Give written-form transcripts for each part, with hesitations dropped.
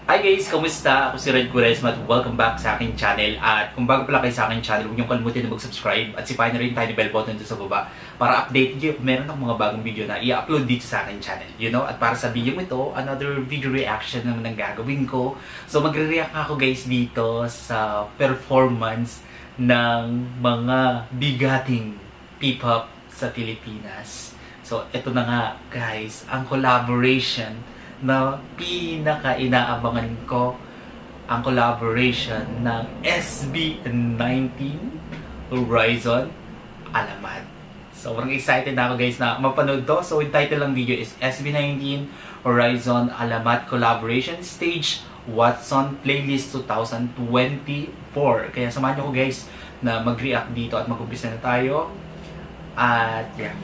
Hi guys! Kamusta? Ako si Red Quaresma at welcome back sa aking channel. At kung bago pala kayo sa aking channel, huwag niyong kalimutan na mag-subscribe at sipahin na rin tiny bell button dito sa baba para update niyo kung meron akong mga bagong video na i-upload dito sa aking channel. At para sa video ito, another video reaction naman ang gagawin ko. So magre-react ako guys dito sa performance ng mga bigating P-pop sa Pilipinas. So ito na nga guys, ang collaboration na pinaka-inaabangan ko, ang collaboration ng SB19 Horizon Alamat. Sobrang excited na ako guys na mapanood to. So yung title ng video is SB19 Horizon Alamat Collaboration Stage Watson Playlist 2024. Kaya samahan niyo ko guys na mag-react dito at mag-umpisa na tayo. At yeah.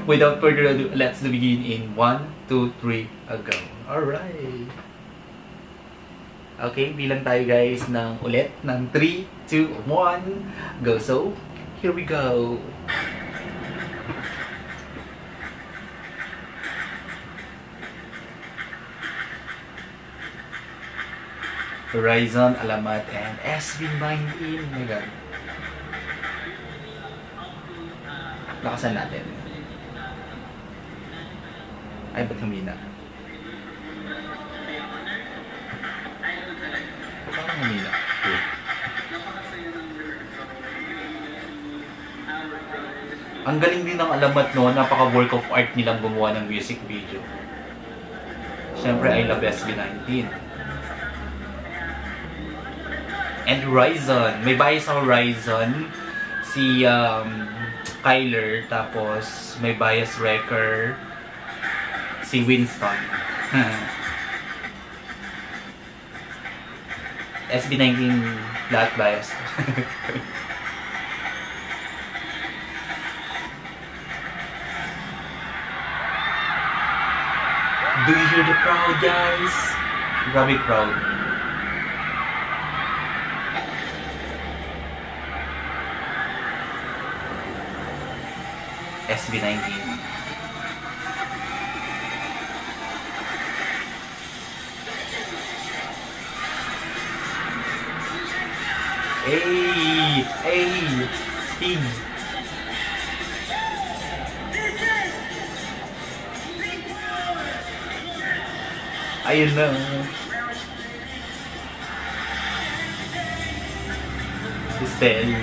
Without further ado, let's begin in 1, 2, 3, go. Alright. Okay, bilang tayo guys ng ulit ng 3, 2, 1, go. So, here we go. Horizon, Alamat, and SB19. Oh my God. Lakasan natin. Ay, ba't humina? Parang humina. Okay. Ang galing din ng Alamat no, napaka-work of art nilang gumawa ng music video. Siyempre, I love SB19. And Horizon. May bias sa Horizon. Si, Kyler, tapos may bias wrecker si Winston. SB19 lahat bias. Do you hear the crowd guys? Grabe crowd. SB19. Hey, Steve. Ayun na. Estelle.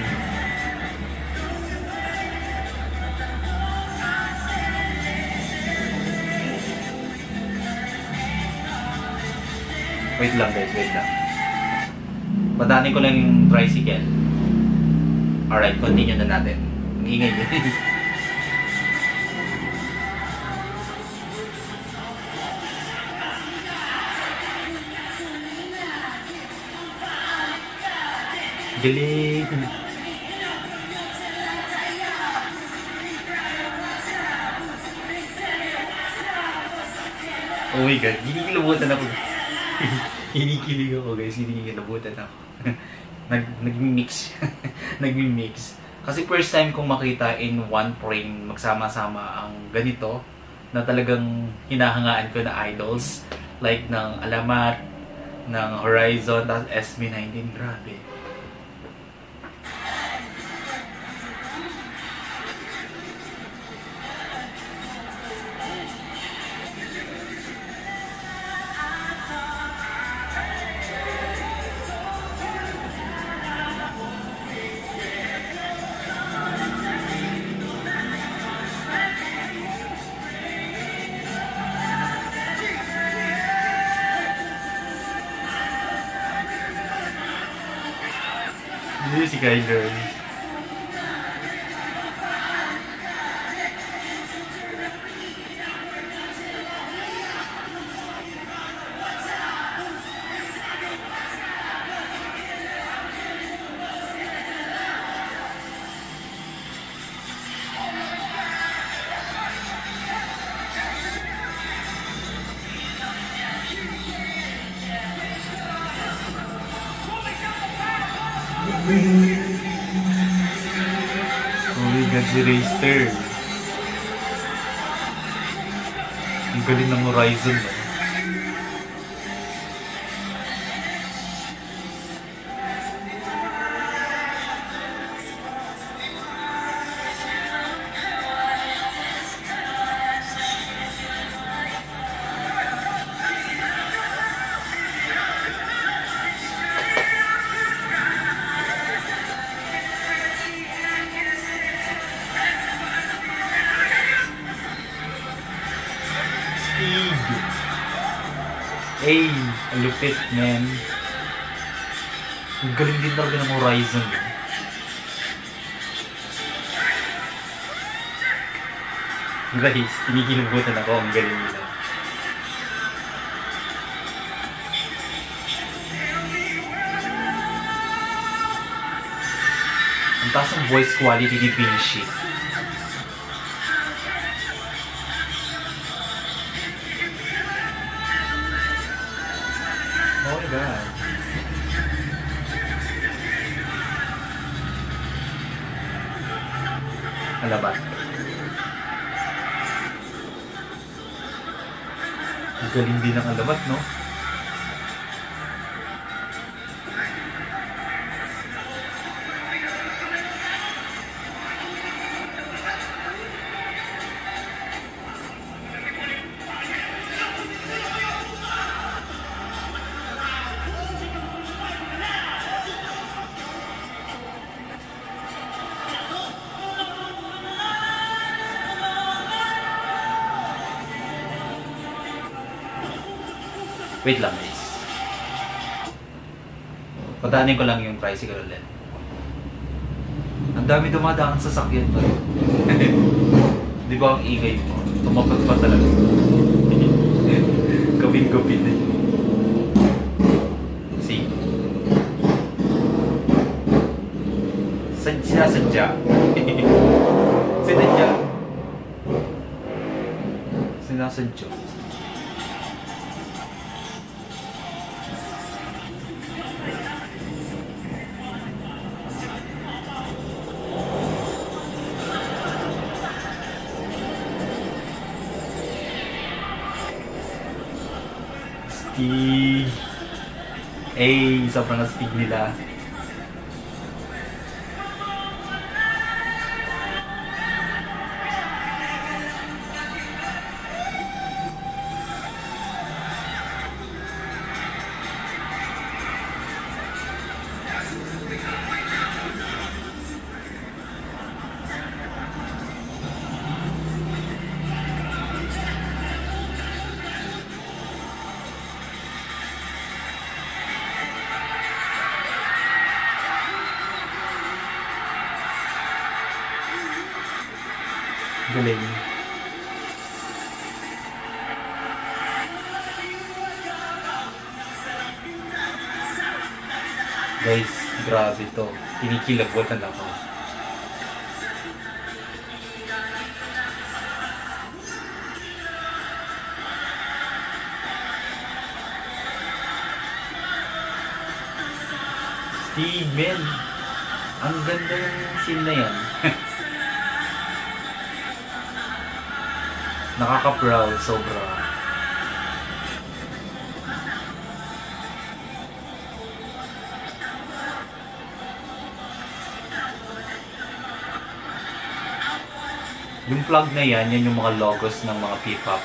Wait lang guys, wait lang. Patanin ko lang yung tricycle. Alright, continue na natin. Ang ingay din. Galing! Oh my God, ginigilabutan ako. Hinikilig ako guys, hinikilabutan ako. Nag-mix. Nag-mix. Kasi first time kong makita in one frame magsama-sama ang ganito na talagang hinahangaan ko na idols like ng Alamat, ng Horizon, tapos SB19. Grabe. Ini si Kyler. Oh my God, si Rayster. Ang galing ng Horizon. Ay, ang lupit, man. Ang galing din talaga ng Horizon. Guys, tiniginubutan ako. Ang galing nila. Ang taas ng voice quality ni Vinci. Oh my God. Alabat. Ang galing din ng alabat, no? Wait lang guys. Patanin ko lang yung tricycle ulit. Ang dami dumadaan sa sasakyan to. Di ba ang ingay mo? Tumapat pa talaga. Gawin-gawin na yun. See? Sinasadya. Sinadya. Sinasadya. Astig. Eh, sobrang astig nila. Galing. Guys, grabe to. Kinikilabutan ako. Steven! Ang ganda ng scene na yan. Nakaka-proud, sobra. Yung flag na yan yung mga logos ng mga P-pop.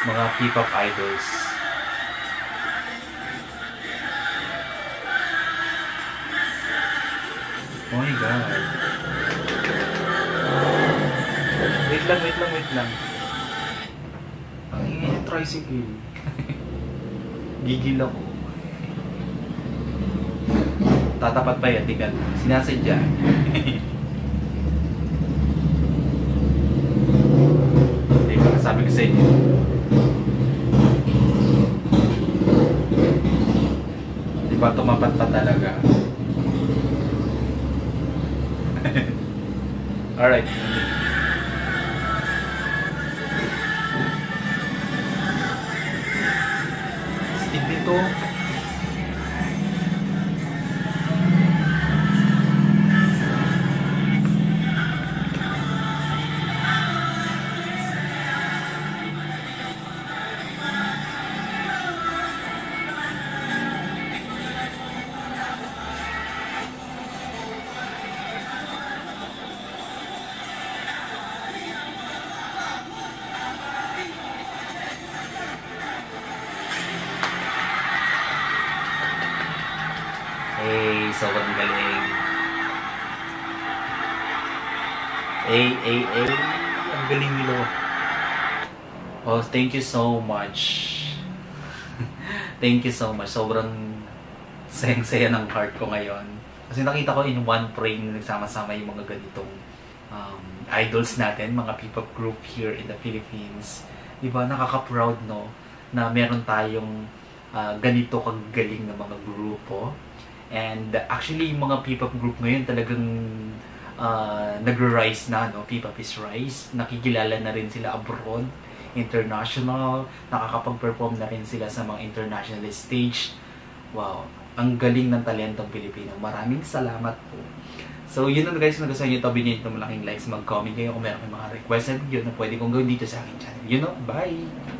Mga P-pop idols. Oh my God. Wait lang. Ang ingay ng tricycle. Gigil ako. Tatapat pa yan, tingnan. Sinasadya. Diba, sabi ko sa inyo. Diba, tumapat pa talaga. Alright. Dito. Eh, sobrang galing. Ang galing nila. Oh, thank you so much. Thank you so much. Sobrang sayang-saya ng heart ko ngayon. Kasi nakita ko in one frame na nagsama-sama yung mga ganitong idols natin, mga P-pop group here in the Philippines. Diba? Nakaka-proud, no? Na meron tayong ganito kagaling na mga grupo. And actually, yung mga P-pop group ngayon talagang nagre-rise na, no? P-pop is rise. Nakikilala na rin sila abroad, international. Nakakapag-perform na rin sila sa mga international stage. Wow! Ang galing ng talentong Pilipino. Maraming salamat po. So, yun na guys, kung nagustuhan nyo ito, binigyan ito malaking likes, mag-comment kayo kung meron kayong mga request na video na pwede kong gawin dito sa aking channel. You know, bye!